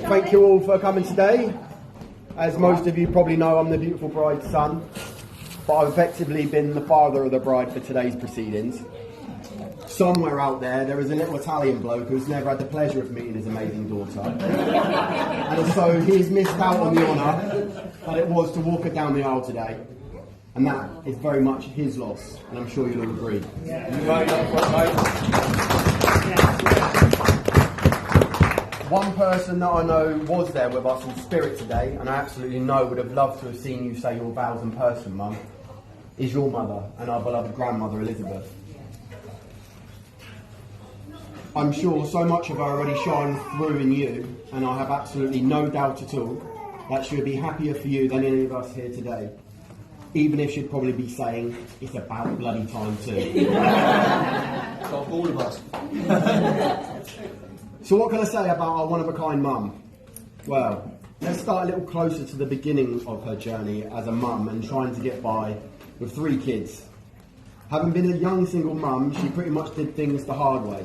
Thank you all for coming today. As most of you probably know, I'm the beautiful bride's son, but I've effectively been the father of the bride for today's proceedings. Somewhere out there is a little Italian bloke who's never had the pleasure of meeting his amazing daughter. And so he's missed out on the honour that it was to walk her down the aisle today. And that is very much his loss, and I'm sure you'll all agree. One person that I know was there with us in spirit today, and I absolutely know would have loved to have seen you say your vows in person, Mum, is your mother and our beloved grandmother, Elizabeth. I'm sure so much of her already shines through in you, and I have absolutely no doubt at all that she would be happier for you than any of us here today. Even if she'd probably be saying, it's about bloody time too. Got all of us. So what can I say about our one-of-a-kind mum? Well, let's start a little closer to the beginning of her journey as a mum and trying to get by with 3 kids. Having been a young single mum, she pretty much did things the hard way.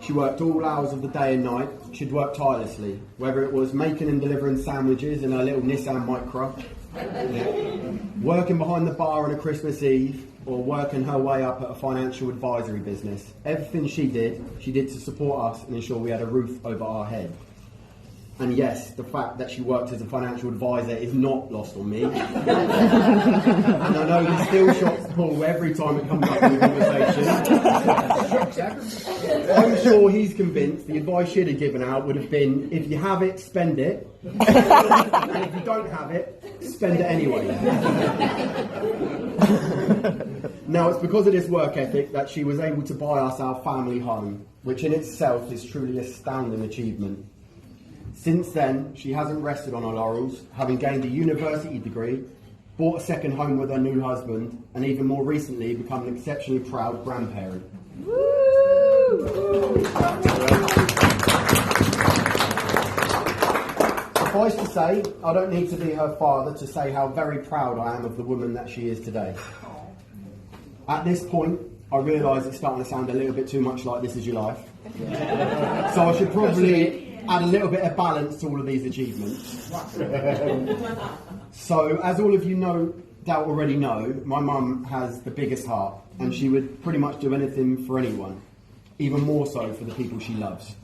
She worked all hours of the day and night. She'd work tirelessly, whether it was making and delivering sandwiches in her little Nissan Micra, working behind the bar on a Christmas Eve, or working her way up at a financial advisory business. Everything she did to support us and ensure we had a roof over our head. And yes, the fact that she worked as a financial advisor is not lost on me. And I know he still shocks Paul every time it comes up in the conversation. I'm sure he's convinced the advice she'd have given out would have been, if you have it, spend it. And if you don't have it, spend it anyway. Now, it's because of this work ethic that she was able to buy us our family home, which in itself is truly an astounding achievement. Since then, she hasn't rested on her laurels, having gained a university degree, bought a second home with her new husband, and even more recently become an exceptionally proud grandparent. Woo! Suffice to say, I don't need to be her father to say how very proud I am of the woman that she is today. At this point, I realise it's starting to sound a little bit too much like This Is Your Life. So I should probably add a little bit of balance to all of these achievements. So, as all of you already know, my mum has the biggest heart, and she would pretty much do anything for anyone, even more so for the people she loves.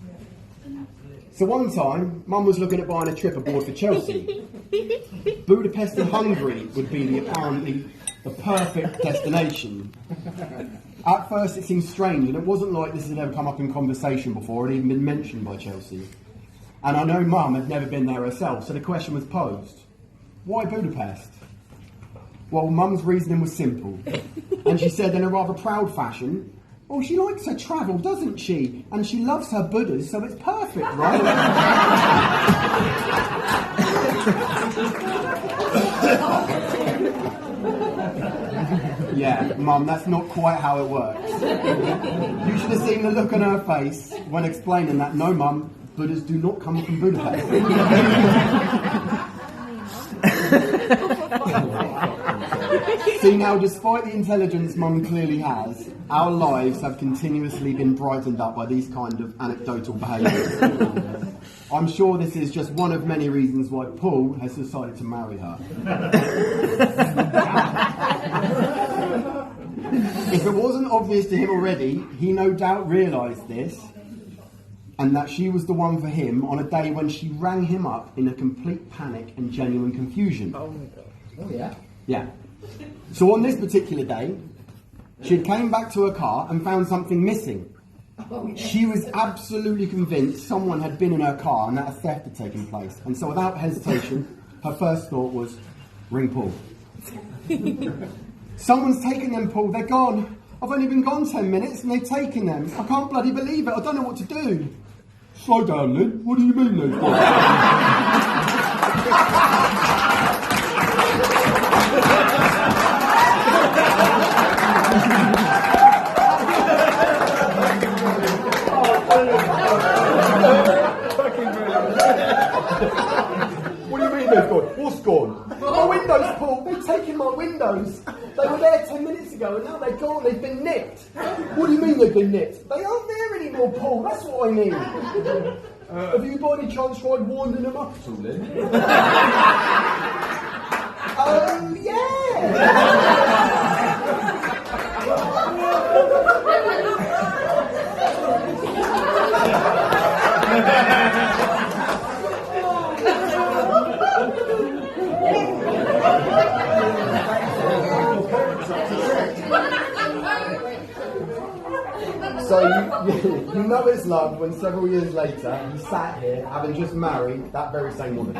So one time, Mum was looking at buying a trip abroad for Chelsea. Budapest and Hungary would be apparently the perfect destination. At first it seemed strange, and it wasn't like this had ever come up in conversation before, or even been mentioned by Chelsea. And I know Mum had never been there herself, so the question was posed. Why Budapest? Well, Mum's reasoning was simple. And she said in a rather proud fashion, well, she likes her travel, doesn't she? And she loves her Buddhas, so it's perfect, right? Yeah, Mum, that's not quite how it works. You should have seen the look on her face when explaining that, no, Mum, Buddhas do not come from Budapest. See, now, despite the intelligence Mum clearly has, our lives have continuously been brightened up by these kind of anecdotal behaviours. I'm sure this is just one of many reasons why Paul has decided to marry her. If it wasn't obvious to him already, he no doubt realised this, and that she was the one for him on a day when she rang him up in a complete panic and genuine confusion. Oh my God. Oh yeah? Yeah. So on this particular day, she came back to her car and found something missing. Oh, yeah. She was absolutely convinced someone had been in her car and that a theft had taken place. And so without hesitation, her first thought was, ring Paul. Someone's taken them, Paul, they're gone. I've only been gone 10 minutes and they've taken them. I can't bloody believe it, I don't know what to do. Slow down, Lynn, what do you mean they've gone? What do you mean they've gone? What's gone? My windows, Paul. They've taken my windows. They were there 10 minutes ago and now they're gone. They've been nicked. What do you mean they've been nicked? They aren't there anymore, Paul. That's what I mean. Have you by any chance tried winding them up at all, Lynn? Oh, yeah! So you know it's love when several years later you sat here having just married that very same woman.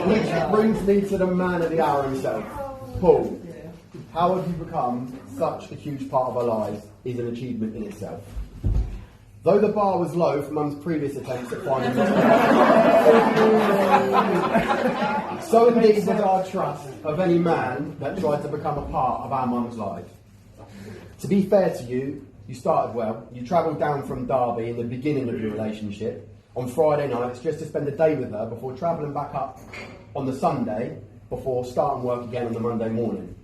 Which brings me to the man of the hour himself, Paul. How have you become such a huge part of our lives is an achievement in itself. Though the bar was low for Mum's previous attempts at finding me, so indeed was our trust of any man that tried to become a part of our Mum's life. To be fair to you, you started well. You travelled down from Derby in the beginning of your relationship on Friday nights just to spend a day with her before travelling back up on the Sunday before starting work again on the Monday morning.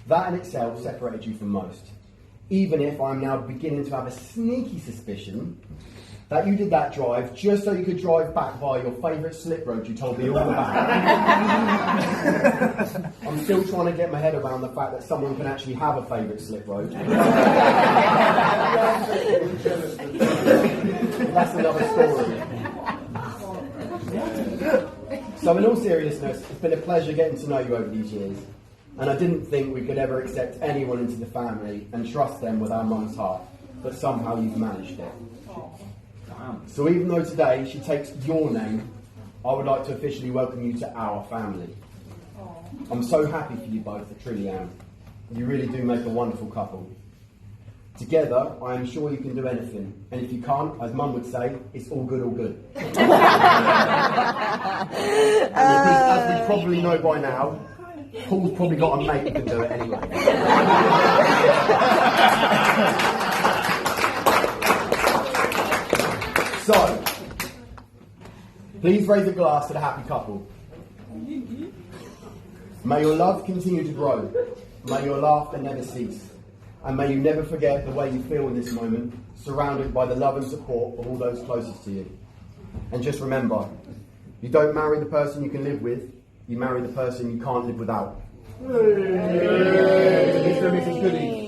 That in itself separated you from most. Even if I'm now beginning to have a sneaky suspicion that you did that drive just so you could drive back via your favourite slip road you told me all about. I'm still trying to get my head around the fact that someone can actually have a favourite slip road. That's another story. So in all seriousness, it's been a pleasure getting to know you over these years. And I didn't think we could ever accept anyone into the family and trust them with our mum's heart. But somehow you've managed it. So even though today she takes your name, I would like to officially welcome you to our family. I'm so happy for you both, I truly am. You really do make a wonderful couple. Together, I am sure you can do anything. And if you can't, as Mum would say, it's all good, all good. And as we probably know by now, Paul's probably got a mate who can do it anyway. So, please raise a glass to the happy couple. May your love continue to grow. May your laughter never cease. And may you never forget the way you feel in this moment, surrounded by the love and support of all those closest to you. And just remember, you don't marry the person you can live with, you marry the person you can't live without. Mr. and Mrs. Goody.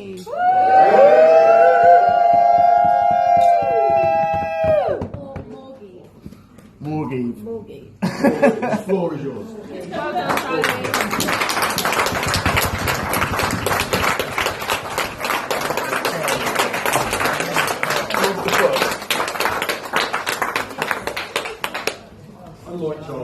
Morgie. The floor is yours. Well done, Charlie. Unlike Charlie.